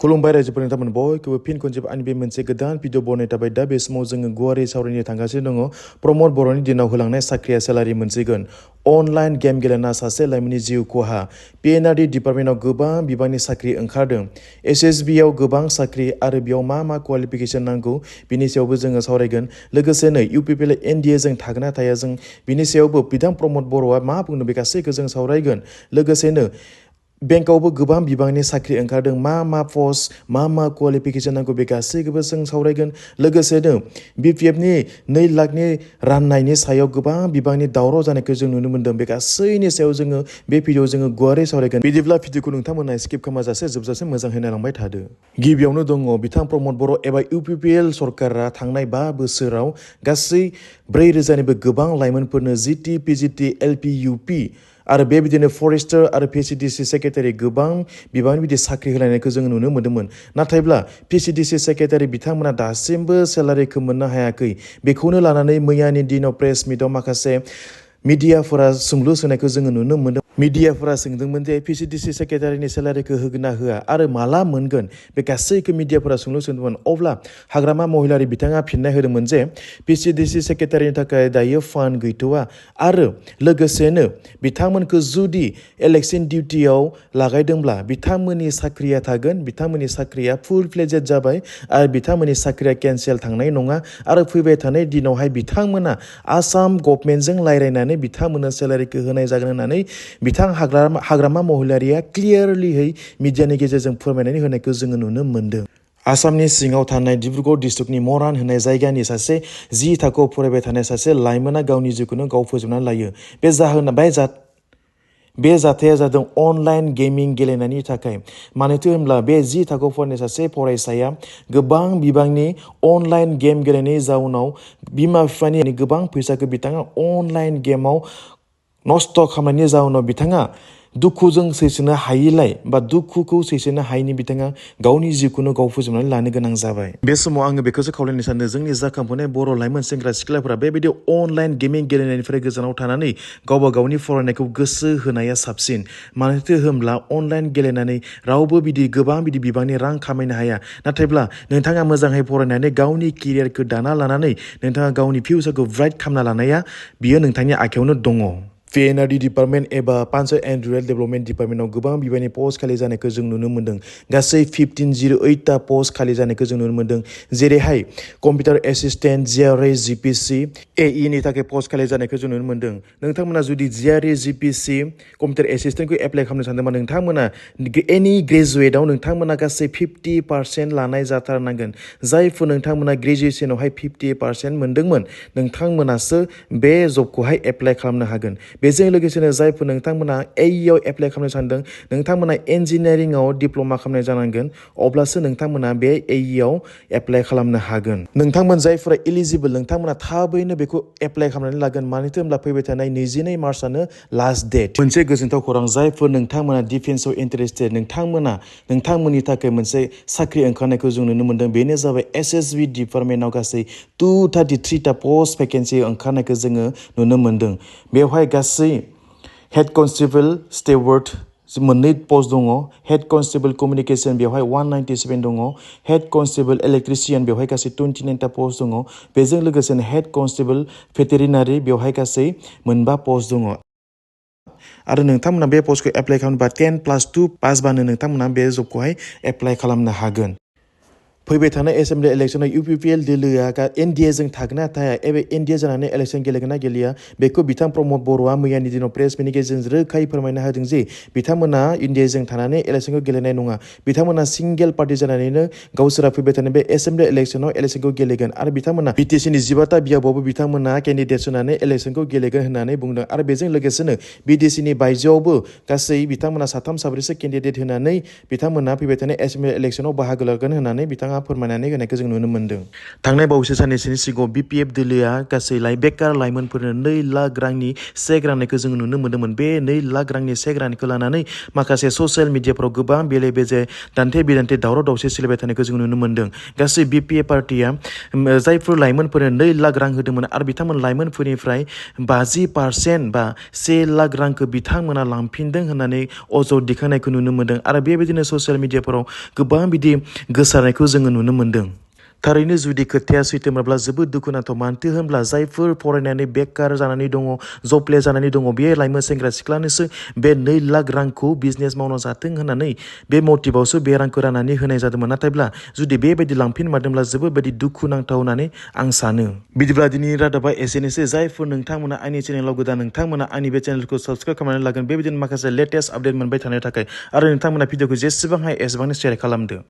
खुलुमबाय रायजोफोरनि थाखाय बयखौबो फिन खनसे आंनि बे मोनसे गोदान भिडिअ बनाय थाबाय दा बे समाव जोङो गुवारै सावरायनो थांगासिनो दङ प्रमद बर'नि दिनाव होलांनाय साख्रिया सेलारि मोनसिगोन अनलाइन गेम गेलेना सासे लाइमोननि जिउ खहा P&RD डिपार्टमेन्टआव गोबां बिबांनि साख्रि ओंखारदों SSB आव गोबां साख्रि आरो बेयाव मा क्वालिफिकेशन नांगौ बिनि सायावबो जोङो सावरायगोन लोगोसेनो UPPL NDA जों थागोना थाया जों बिनि सायावबो बिथां प्रमद बर'आ मा बुंनो बे गासैखौ जों सावरायगोन लोगोसेनो बेंकआवबो गोबां बिबांनि साख्रि ओंखारदों मा पस्ट मा क्वालिफिकेशन नांगौ बे गासैखौबो जों सावरायगोन लोगोसेनो BPF नि 2 लाखनि राननायनि सायाव गोबां बिबांनि दावराव जानायखौ जों नुनो मोन्दों बे गासैनि सायाव जोङो बे भिडिअ जोङो गुवारै सावरायगोन बिदिब्ला भिडिअखौ नोंथांमोना स्किप खालामाजासे जोबजासे मोजाङै नायलांबाय थादो गिबियावनो दङ बिथां प्रमद बर' एबा UPPL सरकारा थांनाय 5 बोसोराव गासै 4,000निबो गोबां लाइमोनफोरनो GT PGT LP UP आरो बेबायदिनो फरेस्टार आरो VCDC सेक्रेटारि गोबां बिबांनि बिदि साख्रि होलायनायखौ जों नुनो मोन्दोंमोन नाथायब्ला VCDC सेक्रेटारि बिथांमोना दासिमबो सेलारिखौ मोननो हायाखै बेखौनो लानानै मैयानि दिनाव प्रेस मिटआव माखासे मिडियाफोरा सोंलु सोंनायखौ जोङो नुनो मोन्दों मिडियाफोरा सोंदोंमोन जे VCDC सेक्रेटारिनि सेलारिखौ होगोन ना होआ आरो माला मोनगोन बे गासैखौ मिडियाफोरा सोंलु सोंदोंमोन अब्ला हाग्रामा महिलारि बिथाङा फिननाय होदोंमोन जे VCDC सेक्रेटारिनि थाखाय दायो फान्ड गैथ'वा आरो लोगोसेनो बिथांमोनखौ जुदि इलेक्शन डिउटियाव लागायदोंब्ला बिथांमोननि साख्रिया थागोन बिथांमोननि साख्रिया फुल फ्लेजेड जाबाय आरो बिथांमोननि साख्रिया केन्सेल थांनाय नङा आरो फैबाय थानाय दिनावहाय बिथांमोना आसाम गभर्नमेन्टजों रायज्लायनानै बिथांमोननो सेलारिखौ होनाय जागोन होननानै बिथां हाग्रामा महिलारिया क्लियारलिहै मिडियानि गेजेरजों फोरमायनानै होनायखौ जोङो नुनो मोन्दों आसामनि सिङाव थानाय डिब्रुगड़ डिस्ट्रिक्टनि मरान होनाय जायगानि सासे 10 थाखोआव फरायबाय थानाय सासे लाइमोना गावनि जिउखौनो गाव फोजोबनानै लायो बे जाथाया जादों अनलाइन गेमिं गेलेनायनि थाखाय मानोथो होनब्ला बे 10 थाखोआव फरायनाय सासे फरायसाया गोबां बिबांनि अनलाइन गेम गेलेनायनि जाउनाव बिमा बिफानि गोबां फैसाखौ बिथाङा अनलाइन गेमाव नस्थ' खालामनायनि जाउनाव बिथाङा दुखुजों सैसोनो हायिलाय बा दुखुखौ सैसोनो हायिनि बिथाङा गावनि जिउखौनो गाव फोजोबनानै लानो गोनां जाबाय बे समाव आङो बेखौसो खावलायनो सानो जोंनि जाखांफुनाय बर' लाइमोन सेंग्रा सिख्लाफोरा बेबायदि अनलाइन गेमिं गेलेनायनिफ्राय गोजानाव थानानै गावबा गावनि फरायनायखौ गोसो होनाया साबसिन मानोथो होनब्ला अनलाइन गेलेनानै रावबो गोबां बिबांनि रां खामायनो हाया नाथायब्ला नोंथाङा मोजाङै फरायनानै गावनि केरियारखौ दाना लानानै नोंथाङा गावनि फिउचारखौ ब्राइट खालामना लानाया बियो नोंथांनि आखायावनो दङ P&RD डिपार्टमेन्ट एबा पान्चायत एन्ड रुरेल डेभेलपमेन्ट डिपार्टमेन्टआव गोबां बिबांनि पस्ट खालि जानायखौ जों नुनो मोन्दों गासै 1508 ता पस्ट खालि जानायखौ जों नुनो मोन्दों जेरैहाय computer assistant GRA GPC AE नि थाखाय पस्ट खालि जानायखौ जों नुनो मोन्दों नोंथांमोना जुदि GRA GPC कम्पिउटार एसिस्टेन्टखौ एप्लाइ खालामनो सानदोंबा नोंथांमोना एनि ग्रेजुवेटआव नोंथांमोना गासै 50% लानाय जाथारनांगोन जायफोर नोंथांमोना ग्रेजुवेसनावहाय 50% मोन्दोंमोन नोंथांमोनासो बे जबखौहाय एप्लाइ खालामनो हागोन बेजों लोगोसेनो जायफोर नोंथांमोना AE आव एप्लाइ खालामनो सानदों नोंथांमोना इन्जिनियारिंआव डिप्ल'मा खालामनाय जानांगोन अब्लासो नोंथांमोना बे AE आव एप्लाइ खालामनो हागोन नोंथांमोन जायफोरा इलिजिबल नोंथांमोना थाबैनो बेखौ एप्लाइ खालामनानै लागोन मानोथो होनब्ला फैबाय थानाय 22 मार्चआनो लास्ट डेट मोनसे गोजोनथाव खौरां जायफोर नोंथांमोना डिफेन्सआव इन्टारेस्टेड नोंथांमोननि थाखाय मोनसे साख्रि ओंखारनायखौ जों नुनो मोन्दों बेनो जाबाय SSB डिपार्टमेन्टआव गासै 233 ता पस्ट भेकेन्सि ओंखारनायखौ जोङो नुनो मोन्दों बेवहाय गासै हेड कनस्टेबल स्टेवार्ड 2 पस्ट दङ हेड कनस्टेबल कमिउनिकेसन बेवहाय 197 दङ हेड कनस्टेबल इलेक्ट्रिशियान बेवहाय गासै 29 ता पस्ट दङ बेजों लोगोसेनो हेड कनस्टेबल भेटेरिनारि बेवहाय गासै 5 पस्ट दङ आरो नोंथांमोना बे पस्टखौ एप्लाइ खालामनोबा 10+2 पासबानो नोंथांमोना बे जबखौहाय एप्लाइ खालामनो हागोन फैबाय थानाय एसेम्बलि इलेक्सनाव UPPL दोलोआ NDA जों थागोन ना थाया एबा NDA जानानै इलेक्सन गेलेगोन ना गेलेया बेखौ बिथां प्रमद बर'आ मैयानि दिनाव प्रेस मिटनि गेजेरजों रोखायै फोरमायना होदों जे बिथांमोना NDA जों थानानै इलेक्सनखौ गेलेनाय नङा बिथांमोना सिंगेल पार्टि जानानैनो गावसोरा फैबाय थानाय बे एसेम्बलि इलेक्सनाव इलेक्सनखौ गेलेगोन आरो बिथांमोना BTC नि 15 ता बियाबावबो बिथांमोना केन्डिडेट होनानै इलेक्सनखौ गेलेगोन होननानै बुंदों आरो बेजों लोगोसेनो BTC नि बायजोआवबो गासै बिथांमोना 3 साब्रैसो केन्डिडेट होनानै बिथांमोना फैबाय थानाय एसेम्बलि इलेक्सनाव बाहागो लागोन होननानै बिथाङा बिथाङा फोरमायनानै होनायखौ जों नुनो मोन्दों। थांनाय बावैसो साननैसोनि सिगाङाव BPF दोलोआ गासै बेकार लाइमोनफोरनो 2 लाख रांनि चेक राननायखौ जों नुनो मोन्दोंमोन। बे 2 लाख रांनि चेक राननायखौ लानानै माखासे ससियेल मिडियाफोराव गोबां बेले बेजे दान्थे बिदान्थे दावराव दावसि सोलिबाय थानायखौ जों नुनो मोन्दों। गासै BPF पार्टिया जायफोर लाइमोनफोरनो 2 लाख रां होदोंमोन आरो बिथांमोन लाइमोनफोरनिफ्राय 50% बा 1 लाख रांखौ बिथांमोना लांफिनदों होननानै अजद दिखांनायखौ नुनो मोन्दों आरो बेबायदिनो ससियेल मिडियाफोराव गोबां बिदि गोसारनायखौ जोङो नुनो मोन्दों। थारैनो जुदि खोथाया सैथोमोनब्ला जोबोद दुखुनांथाव। मानो होनब्ला जायफोर फरायनानै बेकार जानानै दङ, जबलेस जानानै दङ, बे लाइमोन सेंग्रा सिख्लानोसो बे 2 लाख रांखौ बिजनेस मावना जाथों होननानै बे मटिभावसो बे रांखौ राननानै होनाय जादोंमोन। नाथायब्ला जुदि बेबायदि लांफिनमारदोंब्ला जोबोद बायदि दुखुनांथाव होननानै आं सानो। बिदिब्ला दिनैनि रादाबा एसेनोसै। जायफोर नोंथांमोना आंनि चेनेलाव गोदान, नोंथांमोना आंनि बे चेनेलखौ साबस्क्राइब खालामनानै लागोन बेबायदिनो माखासे लेटेस्ट आपडेट मोनबाय थानो थाखाय। आरो नोंथांमोना भिडिअखौ जेसेबां हायो एसेबांनो शेयार खालामदो।